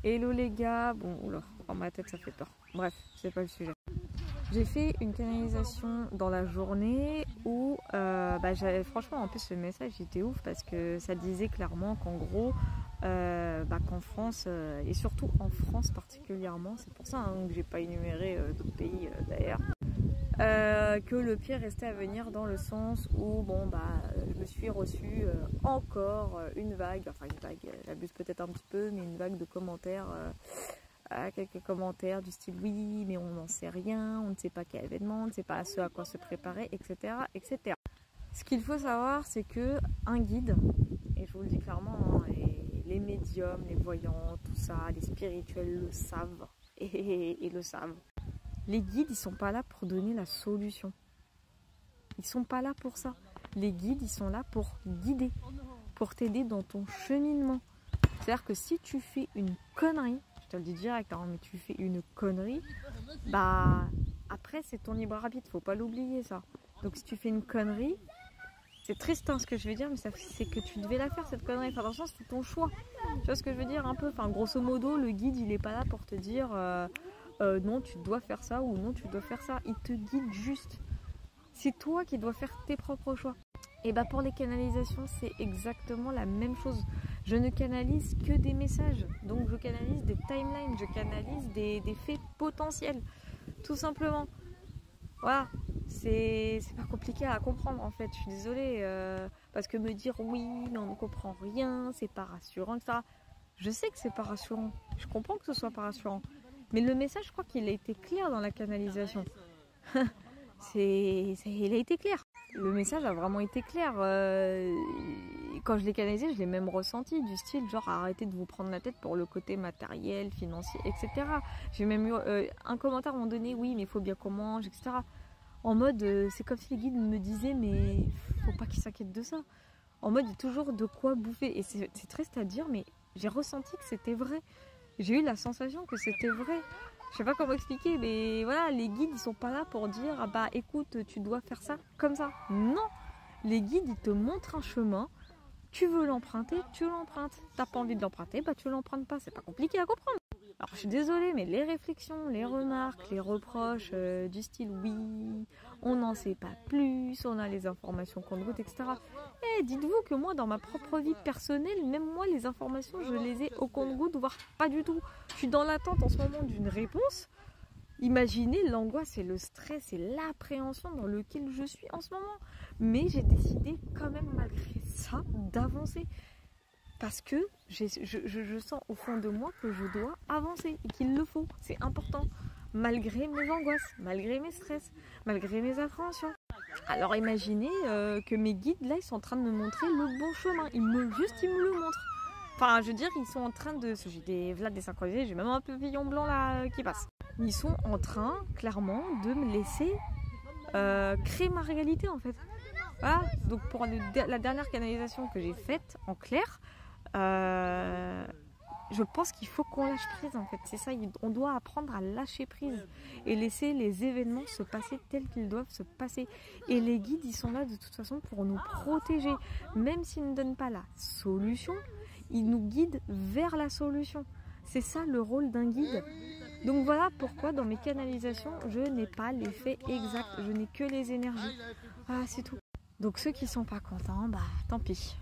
Hello les gars, bon oula, dans ma tête ça fait peur. Bref, c'est pas le sujet. J'ai fait une canalisation dans la journée où, franchement en plus le message était ouf parce que ça disait clairement qu'en gros, qu'en France, et surtout en France particulièrement, c'est pour ça que j'ai pas énuméré d'autres pays d'ailleurs, que le pire restait à venir dans le sens où je me suis reçue encore une vague, j'abuse peut-être un petit peu, mais une vague de commentaires, quelques commentaires du style oui mais on n'en sait rien, on ne sait pas quel événement, on ne sait pas ce à quoi se préparer, etc. etc. Ce qu'il faut savoir, c'est que un guide, et je vous le dis clairement, hein, et les médiums, les voyants, tout ça, les spirituels le savent et le savent. Les guides, ils sont pas là pour donner la solution. Ils sont pas là pour ça. Les guides, ils sont là pour guider, pour t'aider dans ton cheminement. C'est-à-dire que si tu fais une connerie, je te le dis direct, hein, mais tu fais une connerie, après c'est ton libre arbitre, faut pas l'oublier ça. Donc si tu fais une connerie, c'est triste hein, ce que je vais dire, mais c'est que tu devais la faire cette connerie. Enfin dans le sens, c'est ton choix. Tu vois ce que je veux dire un peu. Enfin grosso modo, le guide, il est pas là pour te dire non tu dois faire ça ou non tu dois faire ça. Il te guide juste. C'est toi qui dois faire tes propres choix. Et pour les canalisations, c'est exactement la même chose. Je ne canalise que des messages. Donc je canalise des timelines, je canalise des faits potentiels. Tout simplement. Voilà. C'est pas compliqué à comprendre en fait. Je suis désolée. Parce que me dire oui, mais on ne comprend rien, c'est pas rassurant, etc. Je sais que c'est pas rassurant. Je comprends que ce soit pas rassurant. Mais le message, je crois qu'il a été clair dans la canalisation. Il a été clair. Le message a vraiment été clair. Quand je l'ai canalisé, je l'ai même ressenti, du style genre arrêtez de vous prendre la tête pour le côté matériel, financier, etc. J'ai même eu un commentaire à un moment donné, oui mais il faut bien qu'on mange, etc. En mode, c'est comme si les guides me disaient mais faut pas qu'ils s'inquiètent de ça. En mode, il y a toujours de quoi bouffer. Et c'est triste à dire, mais j'ai ressenti que c'était vrai. J'ai eu la sensation que c'était vrai. Je sais pas comment expliquer, mais voilà, les guides ils sont pas là pour dire écoute, tu dois faire ça comme ça. Non, les guides ils te montrent un chemin. Tu veux l'emprunter, tu l'empruntes. T'as pas envie de l'emprunter, tu l'empruntes pas. C'est pas compliqué à comprendre. Alors je suis désolée, mais les réflexions, les remarques, les reproches du style oui, on n'en sait pas plus, on a les informations qu'on goûte, etc. Dites-vous que moi, dans ma propre vie personnelle, même moi, les informations, je les ai au compte-gouttes, voire pas du tout. Je suis dans l'attente en ce moment d'une réponse. Imaginez l'angoisse et le stress et l'appréhension dans lequel je suis en ce moment. Mais j'ai décidé quand même, malgré ça, d'avancer. Parce que je sens au fond de moi que je dois avancer et qu'il le faut. C'est important. Malgré mes angoisses, malgré mes stress, malgré mes appréhensions. Alors imaginez que mes guides là ils sont en train de me montrer le bon chemin. Ils me le montrent. Enfin je veux dire ils sont en train de... J'ai des Vlad désynchronisés, j'ai même un papillon blanc là qui passe. Ils sont en train clairement de me laisser créer ma réalité en fait. Voilà. Donc pour la dernière canalisation que j'ai faite en clair, je pense qu'il faut qu'on lâche prise en fait. C'est ça, on doit apprendre à lâcher prise et laisser les événements se passer tels qu'ils doivent se passer. Et les guides, ils sont là de toute façon pour nous protéger. Même s'ils ne donnent pas la solution, ils nous guident vers la solution. C'est ça le rôle d'un guide. Donc voilà pourquoi dans mes canalisations, je n'ai pas l'effet exact. Je n'ai que les énergies. Ah, c'est tout. Donc ceux qui sont pas contents, tant pis.